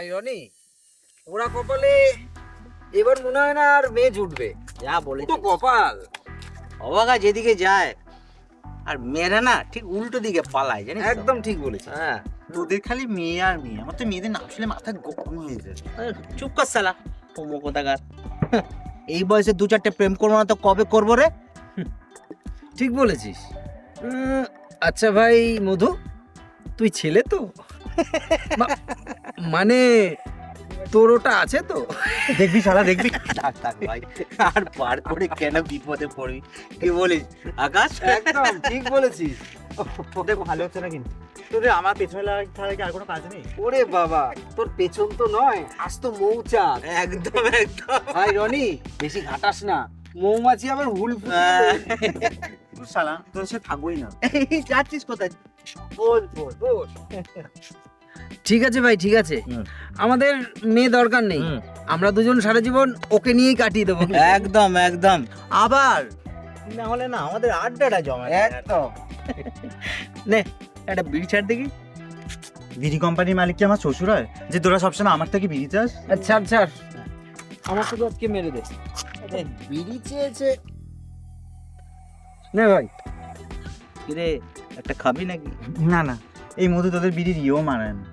ভাই রনি, ওরা কপালে এবার মনে হয় না আর মেয়ে জুটবে। যা বলে তো কপাল অবাগা যেদিকে যায় আর মেয়েরা না ঠিক উল্টো দিকে পালায়, জানিস? একদম ঠিক বলেছিস। হ্যাঁ, তোদের খালি মেয়ে আর মেয়ে, আমার তো মেয়েদের নাম শুনলে মাথা গরম হয়ে যায়। চুপ কর শালা হোমো কোথাকার। এই বয়সে দু চারটে প্রেম করবো না তো কবে করবো রে? ঠিক বলেছিস। আচ্ছা ভাই মধু, তুই ছেলে তো মানে তোর ওটা আছে তো? দেখবি শালা দেখবি। থাক থাক ভাই, আর পার করে কেন বিপদে পড়বি? কি বলিস আকাশ? একদম ঠিক বলেছিস। তোদের ভালো হচ্ছে না কিন্তু, তোদের আমার পেছনে লাগা ছাড়া কি আর কোনো কাজ নেই? ওরে বাবা, তোর পেছন তো নয়, আজ তো মৌচাক। একদম একদম। ভাই রনি, বেশি ঘাটাস না, মৌমাছি আবার হুল শালা তোর সে থাকবোই না। এই যাচ্ছিস কোথায়? বল বল বল। ঠিক আছে ভাই, ঠিক আছে, আমাদের মেয়ে দরকার নেই, আমরা দুজন সারা জীবন ওকে নিয়েই কাটিয়ে দেবো। একদম একদম। আবার না হলে না আমাদের আড্ডাটা জমা একদম। নে একটা বিড়ি ছাড় দেখি। বিড়ি কোম্পানির মালিক কি আমার শ্বশুর হয় যে তোরা সবসময় আমার থেকে বিড়ি চাস? ছাড় ছাড়, আমার শুধু আজকে মেরে দে। বিড়ি চেয়েছে, নে ভাই। কিরে একটা খাবি নাকি? না না, এই মধু তোদের বিড়ির ইয়েও মানায় না।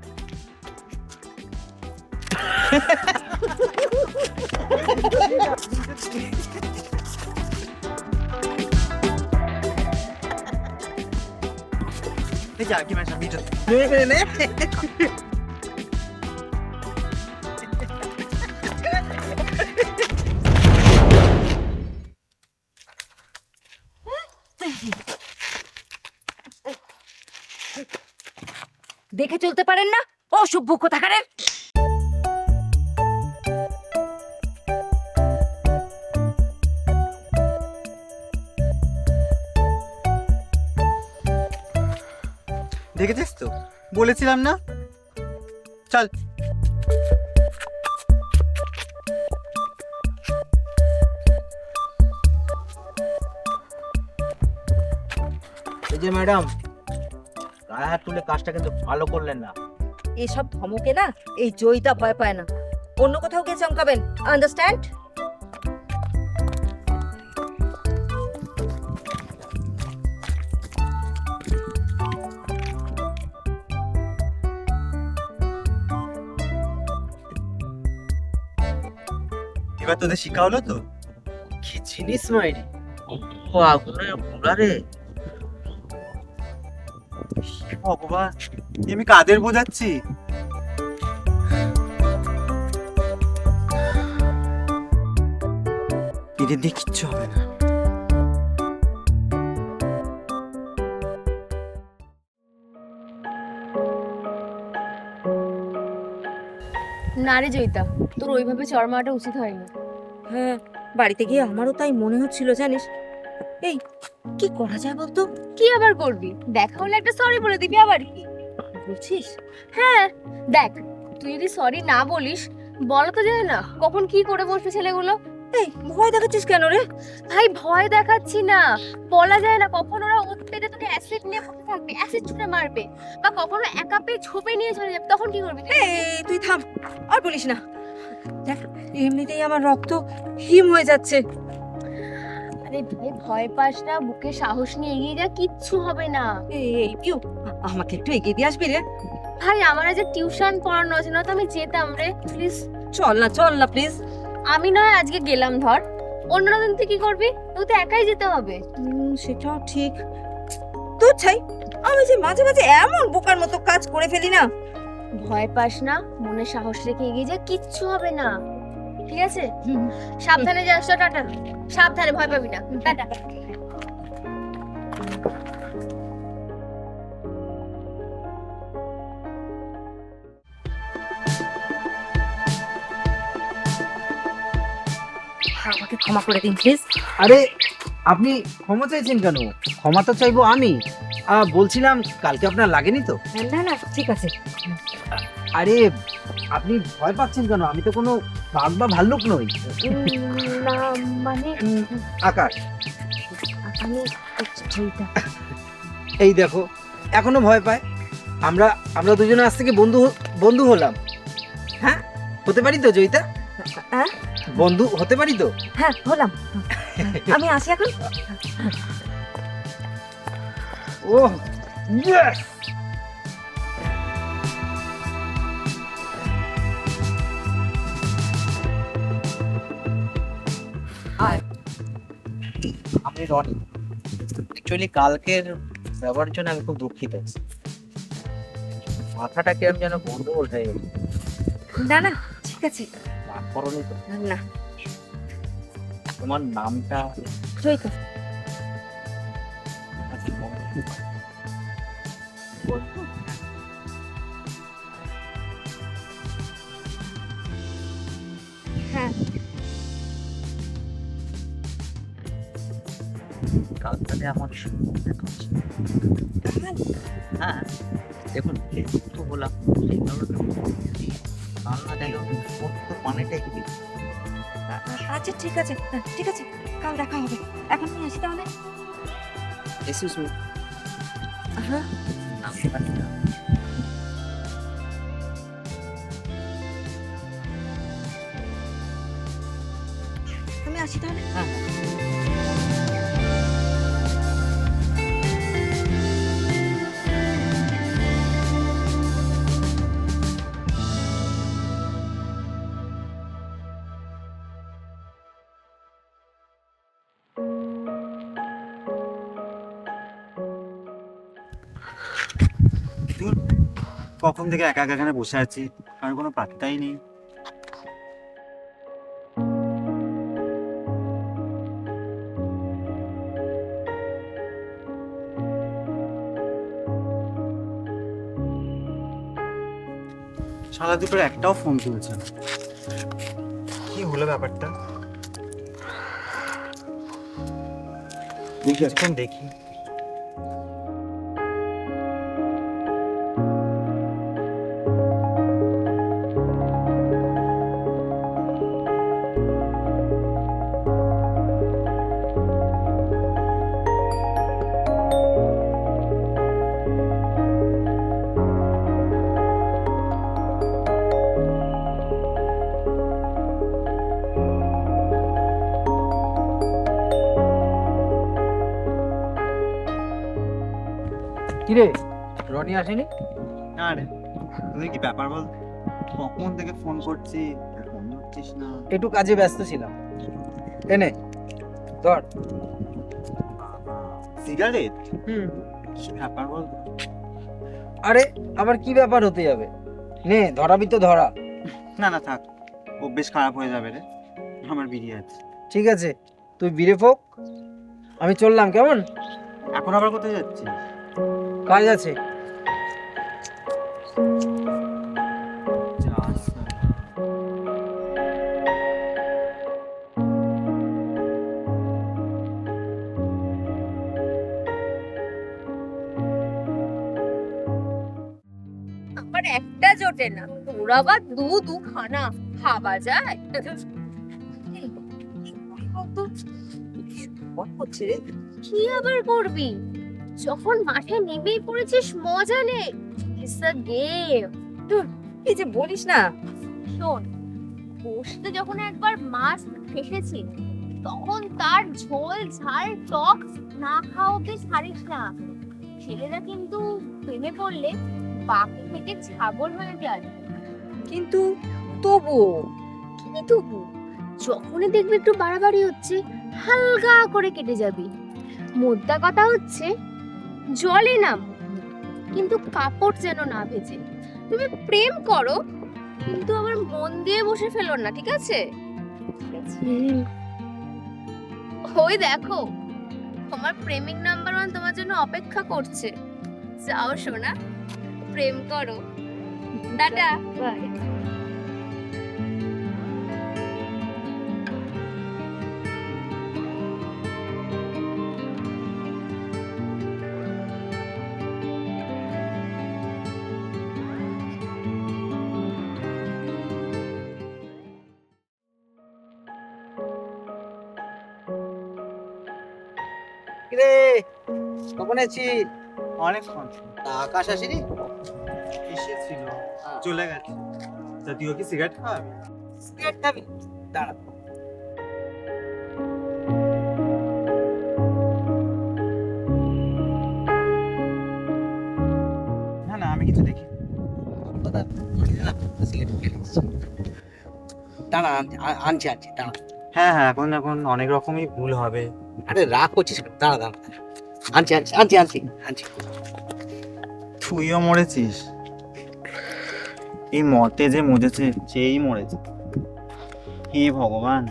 দেখি আর কি মাসা বিড়ি নে নে নে। দেখে চলতে পারেন না, অসভ্য কোথাকারের। দেখেছিস তো, বলেছিলাম না। চল এই যে ম্যাডাম, গায়ে হাত তুলে কাজটা কিন্তু ভালো করলেন না। এসব ধমকে না এই জয়িতা ভয় পায় না, অন্য কোথাও গিয়ে চমকাবেন, আন্ডারস্ট্যান্ড? এবার তোদের শিক্ষা হলো তো। কি জিনিস মাইরি। ও আগুনের পোড়া রে। ভগবান, আমি কাদের বোঝাচ্ছি? এদের দিয়ে কিচ্ছু হবে না। না রে জয়িতা, তোর ওইভাবে চড় মারাটা উচিত হয়নি। হ্যাঁ, বাড়িতে গিয়ে আমারও তাই মনে হচ্ছিল, জানিস। এই কি করা যায় বলতো? কি আবার করবি? দেখা হলে একটা সরি বলে দিবি, আবার কি বলছিস? হ্যাঁ দেখ, তুই যদি সরি না বলিস, বলা তো যায় না কখন কি করে বসবে ছেলেগুলো। এই ভয় দেখাচ্ছিস কেন রে? ভাই ভয় দেখাচ্ছি না, বলা যায় না কখন ওরা ওর পেটে তোকে অ্যাসিড নিয়ে পড়তে থাকবে, অ্যাসিড ছুঁড়ে মারবে, বা কখনো একা পেয়ে ঝোপে নিয়ে চলে যাবে, তখন কি করবি? এই তুই থাম, আর বলিস না। দেখ, এমনিতেই আমার রক্ত হিম হয়ে যাচ্ছে। আরে ভাই ভয় পাস না, বুকে সাহস নিয়ে এগিয়ে যা, কিচ্ছু হবে না। এই পিউ, আমাকে একটু এগিয়ে দিয়ে আসবি রে? ভাই আমার আজ টিউশন পড়ানো আছে, না তো আমি যেতাম রে, প্লিজ। চল না প্লিজ। আমি নয় আজকে গেলাম, ধর অন্য দিন তুই কি করবি? তুই তো একাই যেতে হবে। সেটাও ঠিক। তোর ছাই, আমি যে মাঝে মাঝে এমন বোকার মতো কাজ করে ফেলি না। ভয় পাস না, মনে সাহস রেখে এগিয়ে যা, কিচ্ছু হবে না, ঠিক আছে? সাবধানে যাস তো, টাটা। সাবধানে, ভয় পাবি না, টাটা। আমাকে ক্ষমা করে দিন প্লিজ। আরে আপনি ক্ষমা চাইছেন কেন? ক্ষমা তো চাইবো আমি। বলছিলাম কালকে আপনার লাগেনি তো? না না, ঠিক আছে। আরে আপনি ভয় পাচ্ছেন কেন? আমি তো কোনো বাঘ বা ভাল্লুক নই। না মানে আকাশ, আমি জয়িতা। এই দেখো এখনো ভয় পায়। আমরা দুজনে আজ থেকে বন্ধু হলাম। হতে পারি তো জয়িতা? হ্যাঁ বন্ধু হতে পারি তো? হ্যাঁ হলাম। আমি আসি এখন। ও ইয়েস! আমি রনি। অ্যাকচুয়ালি কালকের ব্যবহারের জন্য আমি খুব দুঃখিত। মাথাটা কেমন যেন গন্ডগোল হয়ে গেল। না না ঠিক আছে। রাগ করোনি তো? না তোমার নামটা জয়িতা। হ্যাঁ কালকে আমার হ্যাঁ দেখুন তো বললাম সেই কারণে কান্না দেয় তো পানিটাই কি আচ্ছা ঠিক আছে, ঠিক আছে, কাল দেখা হবে। এখন আমি আসি তাহলে। Excuse me. হ্যাঁ আমি আসি তাহলে। কখন থেকে একা একা এখানে বসে আছি, আর কোনো পাত্তাই নেই। সারা দুপুরে একটাও ফোন তুলছে না, কি হলো ব্যাপারটা? দেখি দেখি। কিরে রনি আসেনি? না রে, তুই কি ব্যাপার বল? কখন থেকে ফোন করছি, ফোন ধরছিস না। একটু কাজে ব্যস্ত ছিলাম। এনে ধর। সিগারেট? হুম। কি ব্যাপার বল? আরে আবার কি ব্যাপার হতে যাবে? নে ধরাবি তো ধরা। না না থাক, অভ্যেস খারাপ হয়ে যাবে রে, আমার বিড়ি আছে। ঠিক আছে তুই বিড়ে ফোক, আমি চললাম কেমন? এখন আবার কোথায় যাচ্ছিস? কাজ আছে। যাস না। আমার একটা জোটে না, তোর আবার দু খানা খাওয়া যায়? কি আবার করবি? যখন মাঠে নেমেই পড়েছিস মজা নে। It's a game. এই যে বলিস না। শোন, বসতে যখন একবার মাছ ফেসেছি তখন তার ঝোল ঝাল টক না খাওয়াতে ছাড়িস না। ছেলেরা কিন্তু প্রেমে পড়লে বাকি থেকে ছাগল হয়ে যায়। কিন্তু তবুও কি তবু? যখনই দেখবি একটু বাড়াবাড়ি হচ্ছে হালকা করে কেটে যাবি। মোদ্দা কথা হচ্ছে জলে নাম, কিন্তু কাপড় যেন না ভেজে। তুমি প্রেম করো কিন্তু আবার মন দিয়ে বসে ফেলো না, ঠিক আছে? ওই দেখো তোমার প্রেমিক নাম্বার 1 তোমার জন্য অপেক্ষা করছে। যাও সোনা, প্রেম করো। টাটা। বাই। কিরে কখন আছিস? অনেকক্ষণ আকাশ আসেনি? এসেছিল, চলে গেছে। তা তুইও কি সিগারেট খাওয়াবি? সিগারেট খাবি? দাঁড়া। না না, আমি কিছু দেখি। দাঁড়া, আনছি দাঁড়া। হ্যাঁ হ্যাঁ, এখন এখন অনেক রকমই ভুল হবে। আরে রাগ করছিস কেন? দাঁড়া দাঁড়া, আনছি। তুইও মরেছিস। এই মতে যে মজেছে সেই মরেছে। হে ভগবান,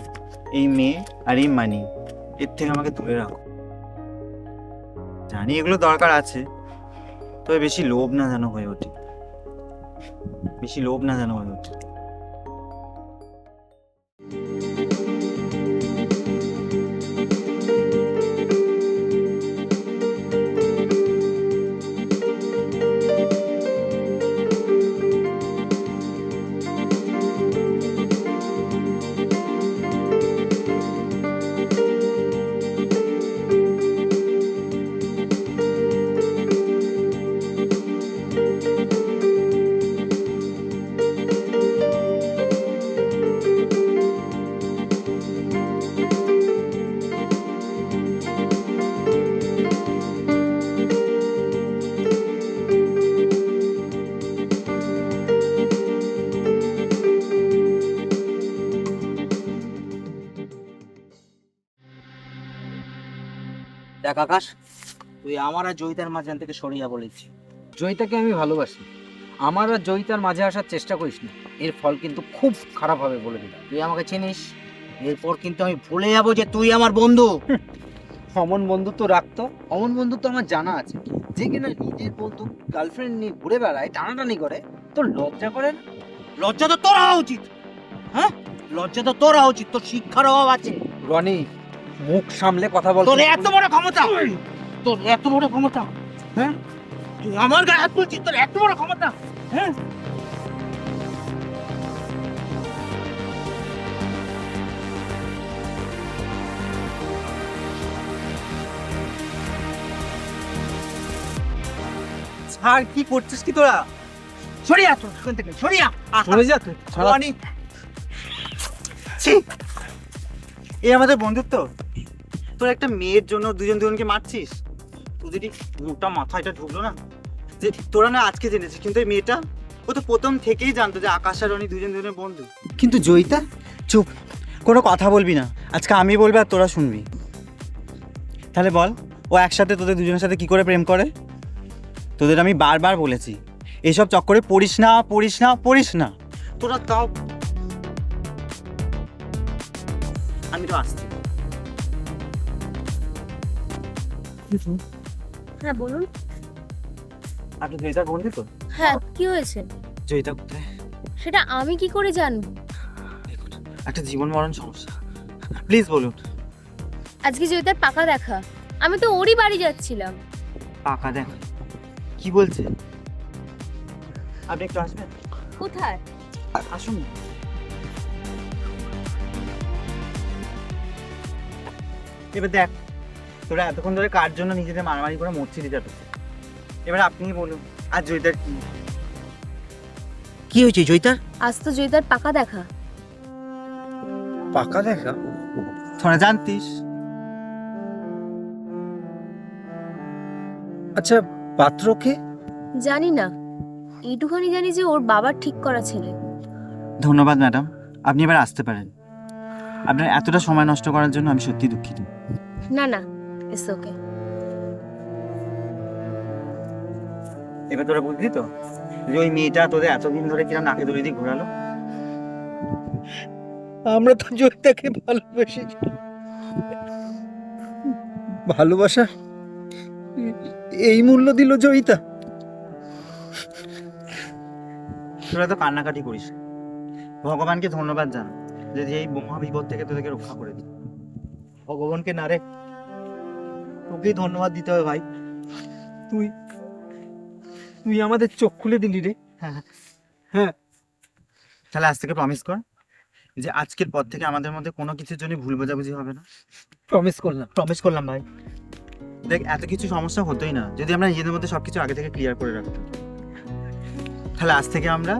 এই মেয়ে আর এই মানি, এর থেকে আমাকে দূরে রাখো। জানি এগুলো দরকার আছে, তবে বেশি লোভ না যেন হয়ে ওঠে। দেখ আকাশ, তুই আমার আর জয়িতার মাঝখান থেকে সরিয়া বলেছি। জয়িতাকে আমি ভালোবাসি, আমার আর জয়িতার মাঝে আসার চেষ্টা করিস না, এর ফল কিন্তু খুব খারাপ হবে বলে দিলাম। তুই আমাকে চিনিস, এরপর কিন্তু আমি ভুলে যাবো যে তুই আমার বন্ধু। অমন বন্ধুত্ব রাখতো, অমন বন্ধুত্ব আমার জানা আছে, যে কিনা নিজের বন্ধু গার্লফ্রেন্ড নিয়ে ঘুরে বেড়ায়, টানাটানি করে। তোর লজ্জা করে না? লজ্জা তো তোর হওয়া উচিত। হ্যাঁ, লজ্জা তো তোর হওয়া উচিত, তোর শিক্ষার অভাব আছে। রনি, মুখ সামলে কথা বল। তোর এত বড় ক্ষমতা, হ্যাঁ? তুই আমার গায়ে হাত তুলছিস, তোর এত বড় ক্ষমতা, হ্যাঁ? আর কি করছিস কি তোরা? সরিয়া তোর এখান থেকে, সরিয়া। চলে যা তুই। রনি, ছি! এই আমাদের বন্ধুত্ব? তোর একটা মেয়ের জন্য দুজনকে মারছিস? তোদের এই মোটা মাথা এটা ঢুকলো না যে তোরা না আজকে জেনেছিস, কিন্তু এই মেয়েটা ও তো প্রথম থেকেই জানতো যে আকাশ আর রনি দুজনের বন্ধু। কিন্তু জয়িতা? চুপ, কোনো কথা বলবি না। আজকে আমি বলবো আর তোরা শুনবি। তাহলে বল, ও একসাথে তোদের দুজনের সাথে কি করে প্রেম করে? তোদের আমি বারবার বলেছি এইসব চক্করে পড়িস না। তোরা তাও। আমি তো আসছি। হ্যাঁ বলুন। আপনি জয়িতার বন্ধু তো? হ্যাঁ, কি হয়েছে? জয়িতা কোথায়? সেটা আমি কি করে জানবো? দেখুন, একটা জীবন মরণ সমস্যা, প্লিজ বলুন। আজকে জয়িতার পাকা দেখা, আমি তো ওরই বাড়ি যাচ্ছিলাম। পাকা দেখ? কি বলছে? আপনি একটু আসবেন? কোথায়? আসুন না। এবার দেখ, তোরা এতক্ষণ ধরে কার জন্য নিজেদের মারামারি করে মরছিলি যাতে, এবার আপনিই বলুন আর জয়িতার কি হয়েছে জয়িতার? আজ তো জয়িতার পাকা দেখা। পাকা দেখা? তোরা জানতিস? আচ্ছা, পাত্রকে? জানি না, এইটুখানি জানি যে ওর বাবার ঠিক করা ছেলে। ধন্যবাদ ম্যাডাম, আপনি এবার আসতে পারেন। আপনার এতটা সময় নষ্ট করার জন্য আমি সত্যি দুঃখিত। না না, ইটস ওকে। এবার তোরা বুঝলি তো যে ওই মেয়েটা তোদের এতদিন ধরে কিরম নাকে দড়ি দিয়ে ঘোরালো? আমরা তো জয়িতাকে ভালোবেসেছি, ভালোবাসা এই মূল্য দিল জয়িতা। তোরা তো কান্নাকাটি করিস, ভগবানকে ধন্যবাদ জানা যে এই মহা বিপদ থেকে তোদেরকে রক্ষা করে দিল। ভগবানকে না রে, তোকেই ধন্যবাদ দিতে হবে ভাই। তুই তুই আমাদের চোখ খুলে দিলি রে। হ্যাঁ, তাহলে আজ থেকে প্রমিস কর যে আজকের পর থেকে আমাদের মধ্যে কোনো কিছুর জন্য ভুল বোঝাবুঝি হবে না। প্রমিস করলাম। প্রমিস করলাম ভাই। দেখ এত কিছু সমস্যা হতোই না যদি আমরা নিজেদের মধ্যে সবকিছু আগে থেকে ক্লিয়ার করে রাখতাম। তাহলে আজ থেকে আমরা